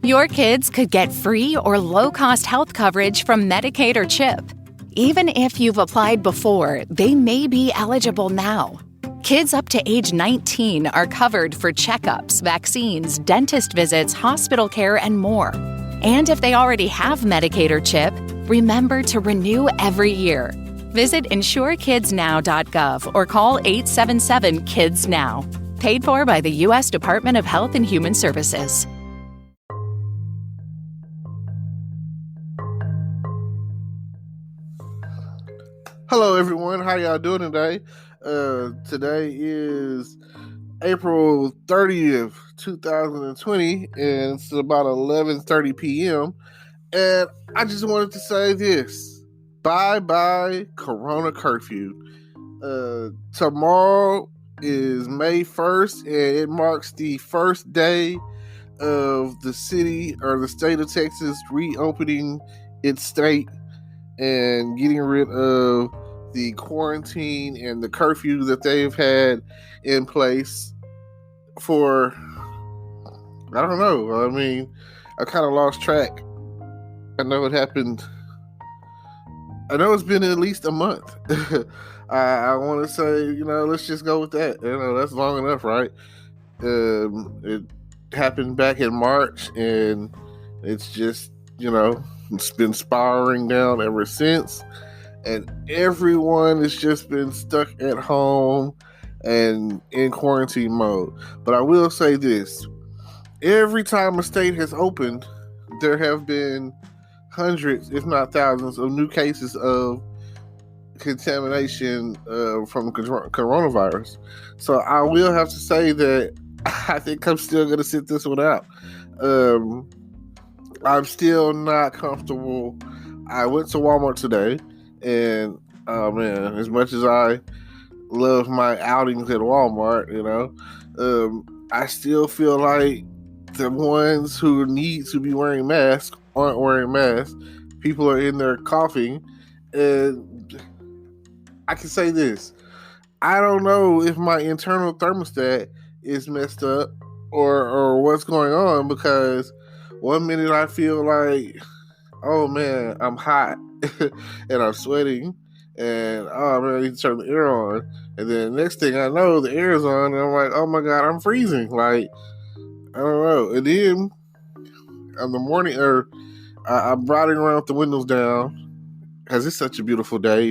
Your kids could get free or low-cost health coverage from Medicaid or CHIP. Even if you've applied before, they may be eligible now. Kids up to age 19 are covered for checkups, vaccines, dentist visits, hospital care, and more. And if they already have Medicaid or CHIP, remember to renew every year. Visit insurekidsnow.gov or call 877-KIDS-NOW. Paid for by the U.S. Department of Health and Human Services. Hello, everyone. How y'all doing today? Today is April 30th, 2020, and it's about 11:30 p.m. And I just wanted to say this. Bye Corona Curfew. Tomorrow is May 1st, and it marks the first day of the city or the state of Texas reopening its state and getting rid of the quarantine and the curfew that they've had in place for, I don't know. I mean, I kind of lost track. I know it happened. I know it's been at least a month. I want to say, let's just go with that. That's long enough, right? It happened back in March, and it's just, it's been spiraling down ever since. And everyone has just been stuck at home and in quarantine mode. But I will say this. Every time a state has opened, there have been hundreds, if not thousands, of new cases of contamination from coronavirus. So I will have to say that I think I'm still going to sit this one out. I'm still not comfortable. I went to Walmart today, and oh man, as much as I love my outings at Walmart, I still feel like the ones who need to be wearing masks aren't wearing masks. People are in there coughing, and I can say this. I don't know if my internal thermostat is messed up or what's going on, because one minute I feel like, oh man, I'm hot and I'm sweating, and oh man, I need to turn the air on. And then the next thing I know, the air is on, and I'm like, oh my God, I'm freezing. Like, I don't know. And then in the morning, I'm riding around with the windows down, because it's such a beautiful day.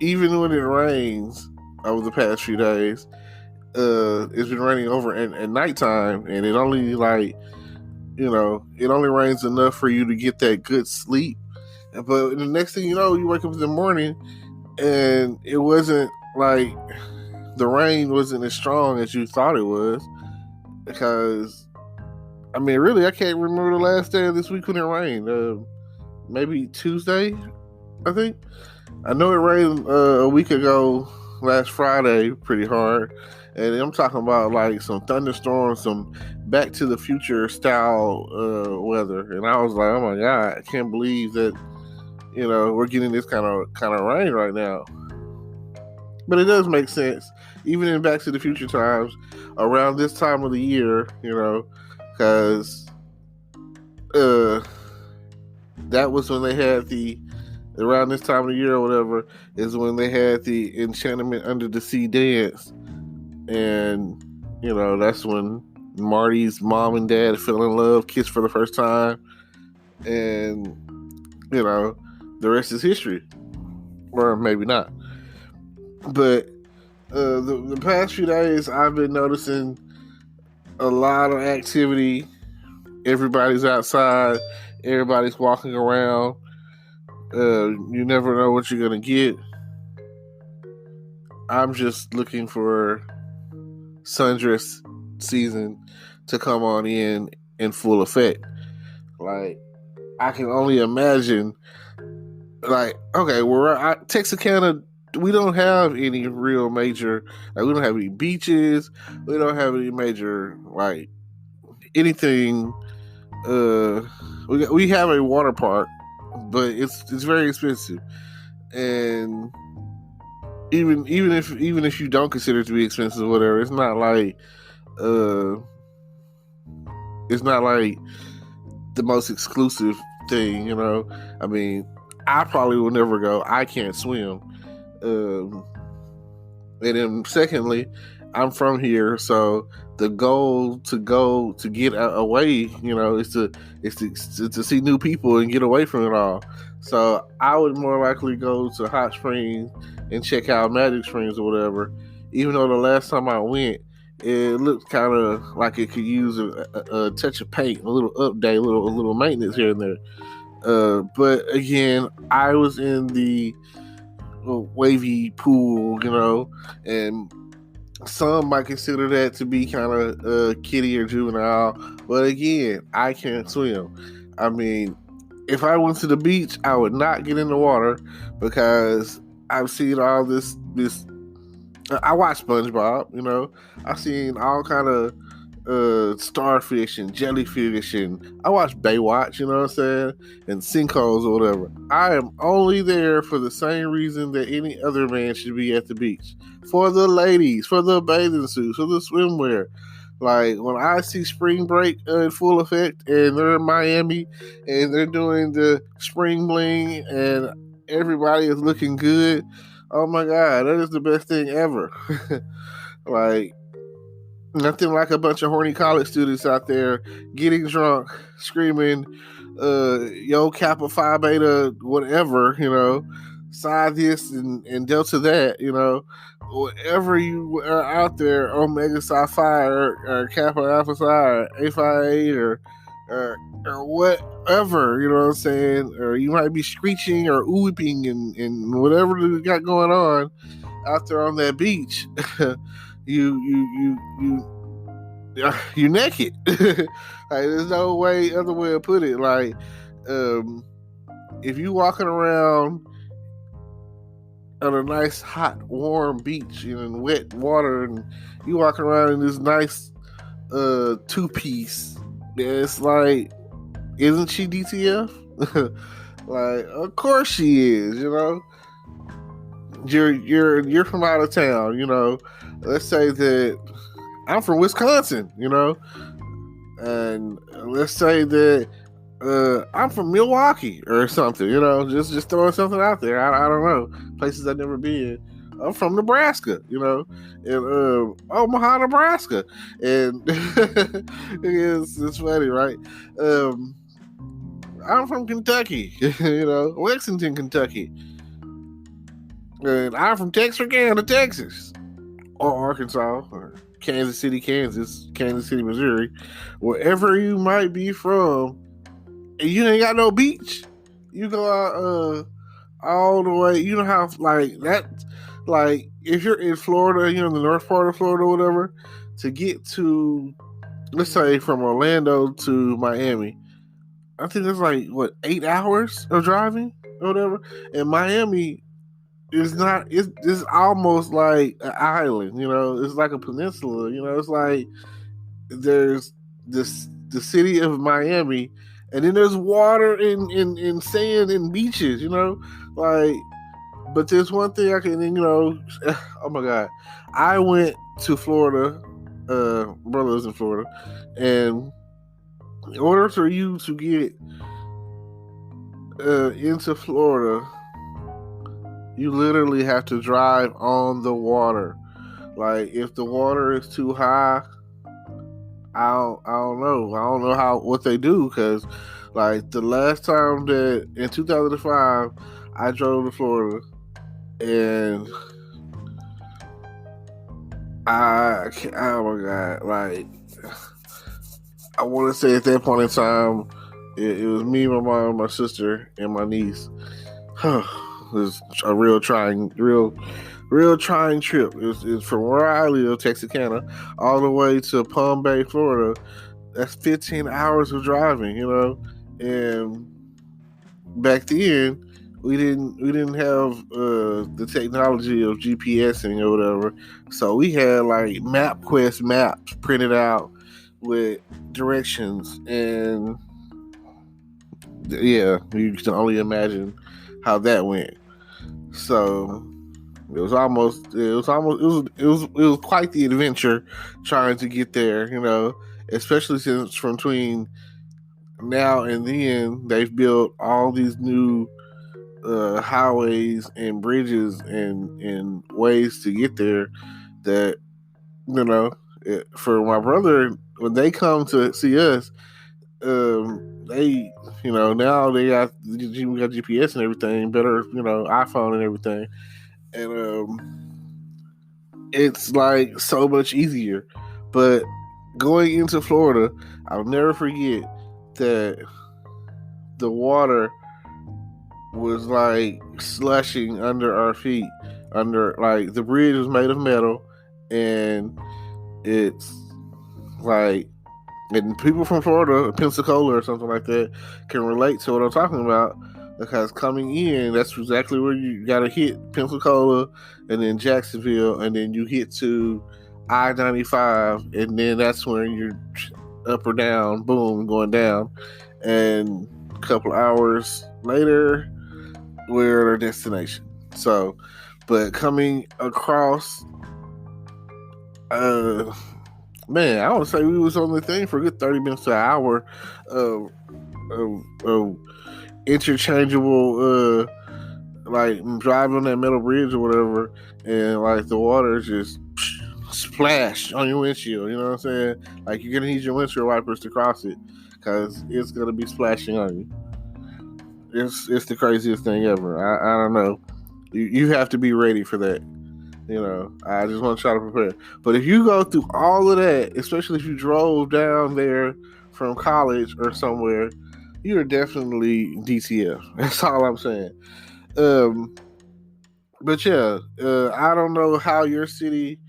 Even when it rains over the past few days, it's been raining over at nighttime, and it only it only rains enough for you to get that good sleep. But the next thing you know, you wake up in the morning, and it wasn't like the rain wasn't as strong as you thought it was. Because, I mean, really, I can't remember the last day of this week when it rained. Maybe Tuesday, I think. I know it rained a week ago, last Friday, pretty hard. And I'm talking about like some thunderstorms, some Back to the Future style weather. And I was like, oh my God, I can't believe that, we're getting this kind of rain right now. But it does make sense. Even in Back to the Future times, around this time of the year, because that was when they had around this time of the year or whatever, is when they had the Enchantment Under the Sea dance. And, that's when Marty's mom and dad fell in love, kissed for the first time. And, the rest is history. Or maybe not. But the past few days, I've been noticing a lot of activity. Everybody's outside. Everybody's walking around. You never know what you're going to get. I'm just looking for sundress season to come on in full effect. Like, I can only imagine, like, okay, Texarkana, we don't have any real major, we don't have any beaches, we don't have any major, anything. We have a water park, but it's very expensive, and even if you don't consider it to be expensive or whatever, it's not like it's not like the most exclusive thing, you know. I mean, I probably will never go. I can't swim. And then secondly, I'm from here, so the goal to go to get away, you know, is to see new people and get away from it all. So I would more likely go to Hot Springs and check out Magic Springs or whatever. Even though the last time I went, it looked kind of like it could use a touch of paint, a little update, a little maintenance here and there. But again, I was in the wavy pool, you know, and some might consider that to be kind of kiddie or juvenile, but again, I can't swim. I mean, if I went to the beach, I would not get in the water because I've seen all this. I watch SpongeBob, you know. I've seen all kind of starfish and jellyfish, and I watch Baywatch, you know what I'm saying, and sinkholes or whatever. I am only there for the same reason that any other man should be at the beach. For the ladies, for the bathing suits, for the swimwear. Like, when I see spring break in full effect and they're in Miami and they're doing the spring bling and everybody is looking good, oh my God, that is the best thing ever. Like, nothing like a bunch of horny college students out there getting drunk, screaming, yo, Kappa Phi Beta, whatever, you know, Psi this and Delta that, you know, whatever you are out there, Omega Psi Phi or Kappa Alpha Psi or A Phi 8 or whatever, you know what I'm saying? Or you might be screeching or whooping and whatever you got going on out there on that beach. You naked. Like, there's no other way to put it. Like, if you walking around on a nice hot warm beach in wet water and you walking around in this nice two-piece, it's like, isn't she DTF? Like, of course she is, you know. You're from out of town, you know. Let's say that I'm from Wisconsin, you know, and let's say that I'm from Milwaukee or something, you know, just throwing something out there. I don't know, places I've never been. I'm from Nebraska, you know, and Omaha, Nebraska, and it's funny, right? I'm from Kentucky, you know, Lexington, Kentucky, and I'm from Texarkana, Texas, or Arkansas, or Kansas City, Kansas City, Missouri, wherever you might be from, and you ain't got no beach. You go out all the way. You know how, like, that, like, if you're in Florida, you're in the north part of Florida or whatever, to get to, let's say, from Orlando to Miami, I think it's like, 8 hours of driving or whatever. And Miami is not, it's almost like an island, you know, it's like a peninsula, you know, it's like there's the city of Miami, and then there's water and sand and beaches, you know, like, but there's one thing I can, you know, oh my God, I went to Florida, brother lives in Florida, and in order for you to get into Florida, you literally have to drive on the water. Like, if the water is too high, I don't know. I don't know what they do, because, like, the last time that in 2005 I drove to Florida, and oh my God, like, I want to say at that point in time, it was me, my mom, my sister, and my niece. It was a real trying trip. It's from where I live, Texarkana, all the way to Palm Bay, Florida. That's 15 hours of driving, you know. And back then, we didn't have the technology of GPSing or whatever. So we had, like, MapQuest maps printed out with directions, and yeah, you can only imagine how that went. So it was quite the adventure trying to get there, you know. especially since from between now and then they've built all these new highways and bridges and ways to get there that, for my brother, when they come to see us, they, now we got GPS and everything, better, iPhone and everything, and it's like so much easier. But going into Florida, I'll never forget that the water was like slushing under our feet. Like the bridge was made of metal, and it's like, and people from Florida, Pensacola or something like that, can relate to what I'm talking about, because coming in, that's exactly where you got to hit Pensacola and then Jacksonville, and then you hit to I-95, and then that's when you're up or down, boom, going down, and a couple hours later, we're at our destination. So, but coming across, man, I would say we was on the thing for a good 30 minutes to an hour of interchangeable, like driving on that metal bridge or whatever, and like the water just splash on your windshield. You know what I'm saying? Like you're gonna need your windshield wipers to cross it, because it's gonna be splashing on you. It's the craziest thing ever. I don't know. You have to be ready for that. I just want to try to prepare. But if you go through all of that, especially if you drove down there from college or somewhere, you're definitely DTF. That's all I'm saying. But yeah, I don't know how your city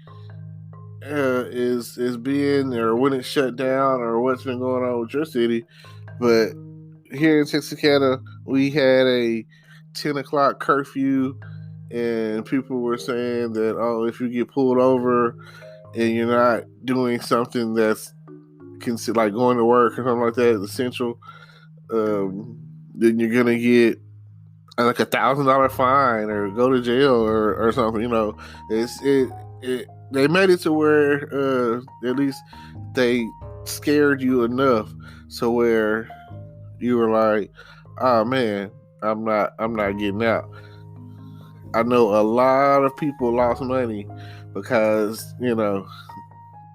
is being, or when it's shut down, or what's been going on with your city. But here in Texarkana, we had a 10 o'clock curfew, and people were saying that, if you get pulled over and you're not doing something that's like going to work or something like that, essential, then you're gonna get like $1,000 fine or go to jail or something. They made it to where at least they scared you enough so where you were like, oh man, I'm not getting out. I know a lot of people lost money because,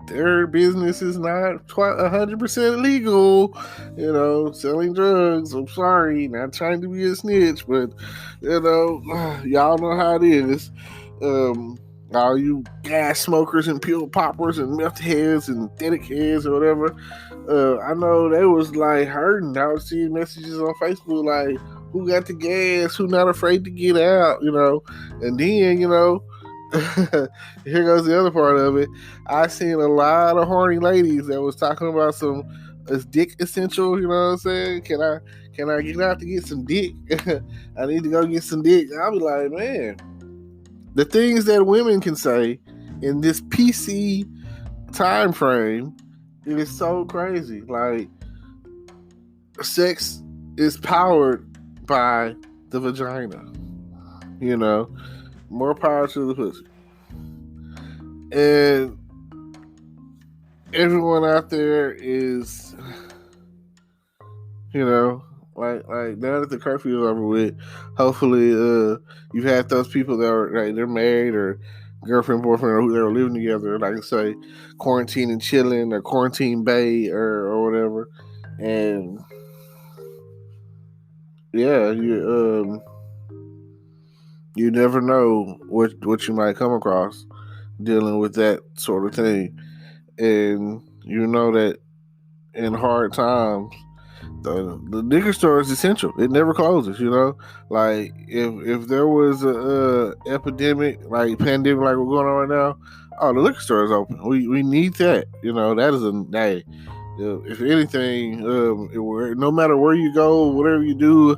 their business is not 100% legal, selling drugs. I'm sorry, not trying to be a snitch, but, y'all know how it is. All you gas smokers and pill poppers and meth heads and aesthetic heads or whatever, I know they was like hurting. I was seeing messages on Facebook like, who got the gas, who not afraid to get out, and then, here goes the other part of it. I seen a lot of horny ladies that was talking about some dick essential, you know what I'm saying? Can I get out to get some dick? I need to go get some dick. I'll be like, man, the things that women can say in this PC time frame, it is so crazy. Like, sex is powered by the vagina. More power to the pussy. And everyone out there is, like now that the curfew is over with, hopefully you've had those people that are like, they're married or girlfriend, boyfriend, or who they were living together, like I say, quarantine and chilling, or quarantine bae or whatever. And yeah, you never know what you might come across dealing with that sort of thing. And you know that in hard times, the liquor store is essential. It never closes, Like, if there was a epidemic, like pandemic like we're going on right now, the liquor store is open. We need that. That is a day. If anything, no matter where you go, whatever you do,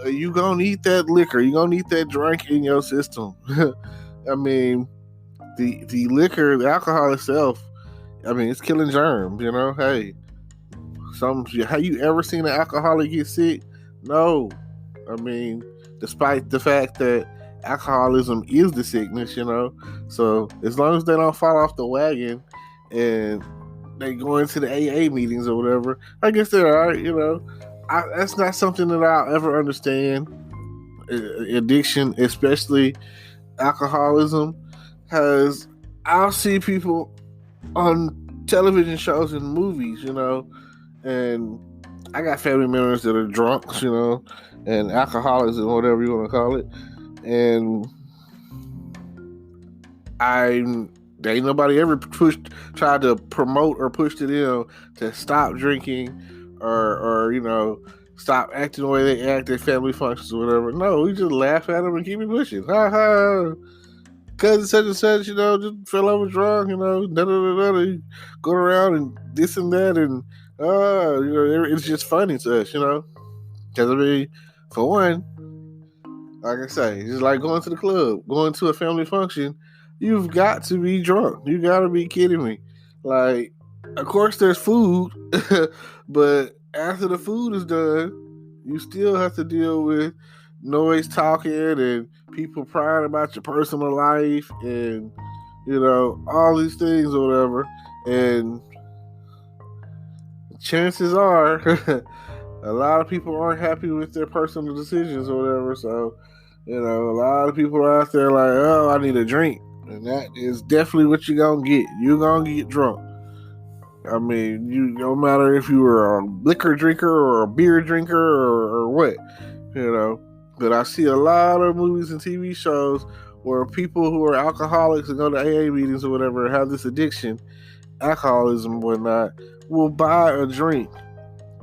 you gonna need that liquor. You gonna need that drink in your system. I mean, the liquor, the alcohol itself, it's killing germs. Hey, have you ever seen an alcoholic get sick? No. Despite the fact that alcoholism is the sickness, So as long as they don't fall off the wagon and they go into the AA meetings or whatever. I guess they're all right, that's not something that I'll ever understand. Addiction, especially alcoholism, because I'll see people on television shows and movies, and I got family members that are drunks, and alcoholics and whatever you want to call it, and ain't nobody ever tried to promote or push to them to stop drinking or stop acting the way they act at family functions or whatever. No, we just laugh at them and keep it pushing. Ha ha. Cousin such and such, just fell over drunk, go around and this and that, and it's just funny to us, because for one, like I say, it's like going to the club, going to a family function. You've got to be drunk. You got to be kidding me. Like, of course, there's food, but after the food is done, you still have to deal with noise talking and people prying about your personal life and, all these things or whatever. And chances are a lot of people aren't happy with their personal decisions or whatever. So, a lot of people are out there like, oh, I need a drink. And that is definitely what you're going to get. You're going to get drunk. I mean, no matter if you were a liquor drinker or a beer drinker or what, But I see a lot of movies and TV shows where people who are alcoholics and go to AA meetings or whatever have this addiction, alcoholism and whatnot, will buy a drink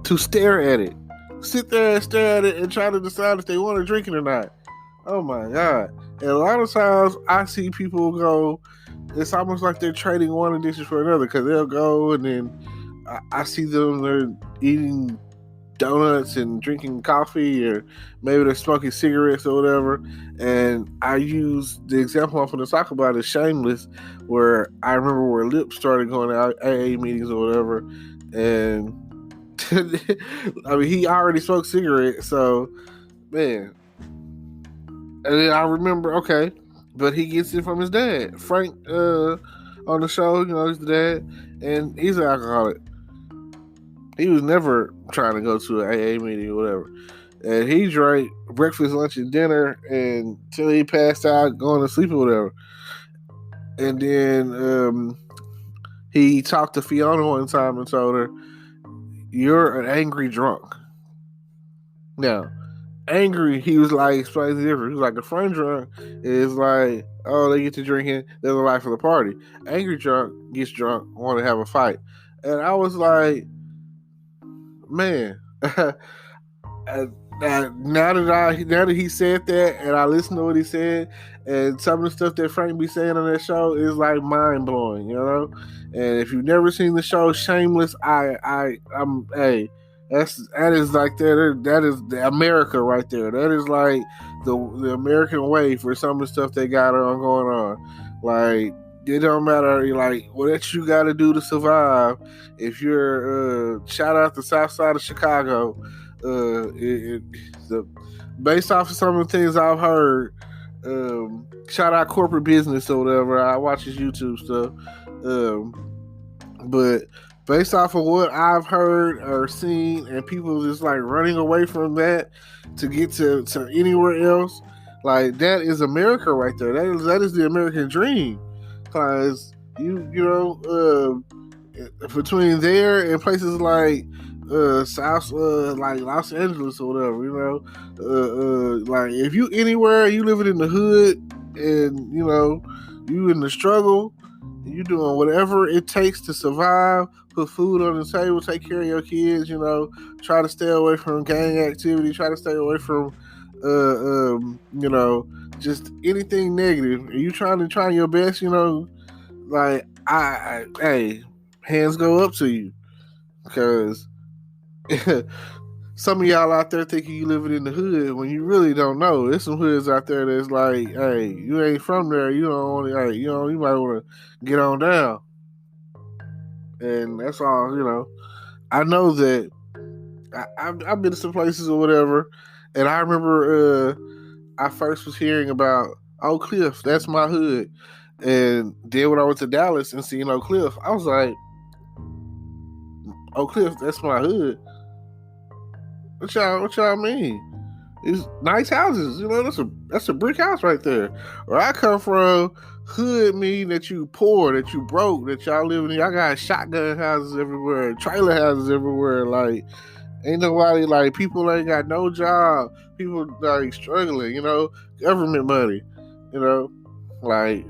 to stare at it. Sit there and stare at it and try to decide if they want to drink it or not. Oh my God. And a lot of times I see people go, it's almost like they're trading one addiction for another, because they'll go and then I see them, they're eating donuts and drinking coffee, or maybe they're smoking cigarettes or whatever. And I use the example I'm going to talk about is Shameless, where I remember where Lip started going to AA meetings or whatever. And I mean, he already smoked cigarettes, so man. And then I remember, okay, but he gets it from his dad, Frank, on the show. He's the dad, and he's an alcoholic. He was never trying to go to an AA meeting or whatever. And he drank breakfast, lunch, and dinner until he passed out, going to sleep or whatever. And then he talked to Fiona one time and told her, "You're an angry drunk." Now, angry, he was like, explaining the difference. He was like, a friend drunk is like, oh, they get to drinking, they're the life of the party. Angry drunk gets drunk, want to have a fight. And I was like, man, now that he said that, and I listened to what he said, and some of the stuff that Frank be saying on that show is like mind blowing, And if you've never seen the show Shameless, I'm that is like that is the America right there. That is like the American way for some of the stuff they got on going on. Like, it don't matter like what you got to do to survive. If you're shout out the South Side of Chicago, based off of some of the things I've heard. Shout out Corporate Business or whatever. I watch his YouTube stuff, but based off of what I've heard or seen, and people just like running away from that to get to anywhere else, like that is America right there. That is the American dream. Because between there and places like South, like Los Angeles or whatever, like if you anywhere, you living in the hood, and you in the struggle, you doing whatever it takes to survive, put food on the table, take care of your kids, try to stay away from gang activity, try to stay away from just anything negative. You trying your best, like hey, hands go up to you, because some of y'all out there thinking you living in the hood when you really don't know. There's some hoods out there that's like, hey, you ain't from there. You don't want to, you might want to get on down. And that's all, I know that I've been to some places or whatever, and I remember I first was hearing about Oak Cliff. That's my hood. And then when I went to Dallas and seen Oak Cliff, I was like, Oak Cliff, that's my hood. What y'all mean? It's nice houses, you know. That's a brick house right there. Where I come from, hood mean that you poor, that you broke, that y'all living in. Y'all got shotgun houses everywhere, trailer houses everywhere. Like, ain't nobody, like, people ain't got no job. People like struggling, you know, government money, you know, like.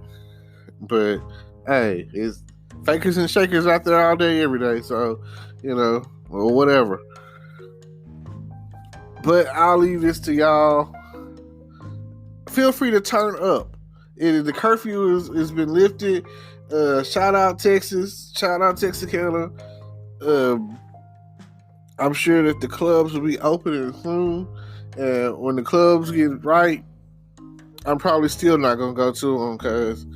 But hey, it's fakers and shakers out there all day, every day. So, you know, or whatever. But I'll leave this to y'all. Feel free to turn up. The curfew has been lifted. Shout out Texas. Shout out Texarkana. I'm sure that the clubs will be opening soon. And when the clubs get right, I'm probably still not going to go to them because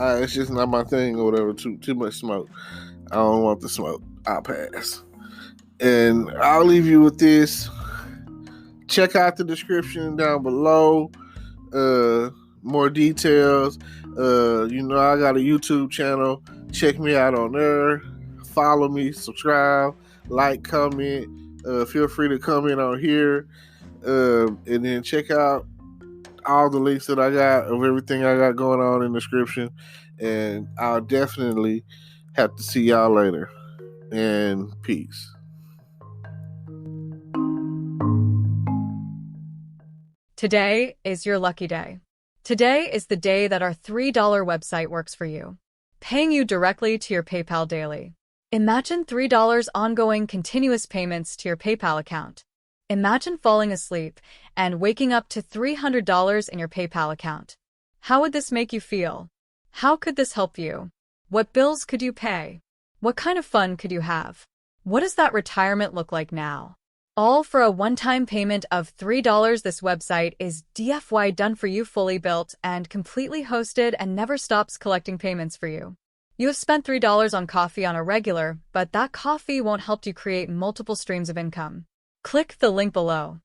it's just not my thing or whatever. Too much smoke. I don't want the smoke. I'll pass. And I'll leave you with this. Check out the description down below. More details. You know, I got a YouTube channel. Check me out on there. Follow me, subscribe, like, comment. Feel free to comment on here. And then check out all the links that I got of everything I got going on in the description. And I'll definitely have to see y'all later. And peace. Today is your lucky day. Today is the day that our $3 website works for you, paying you directly to your PayPal daily. Imagine $3 ongoing continuous payments to your PayPal account. Imagine falling asleep and waking up to $300 in your PayPal account. How would this make you feel? How could this help you? What bills could you pay? What kind of fun could you have? What does that retirement look like now? All for a one-time payment of $3. This website is DFY done for you, fully built and completely hosted, and never stops collecting payments for you. You have spent $3 on coffee on a regular, but that coffee won't help you create multiple streams of income. Click the link below.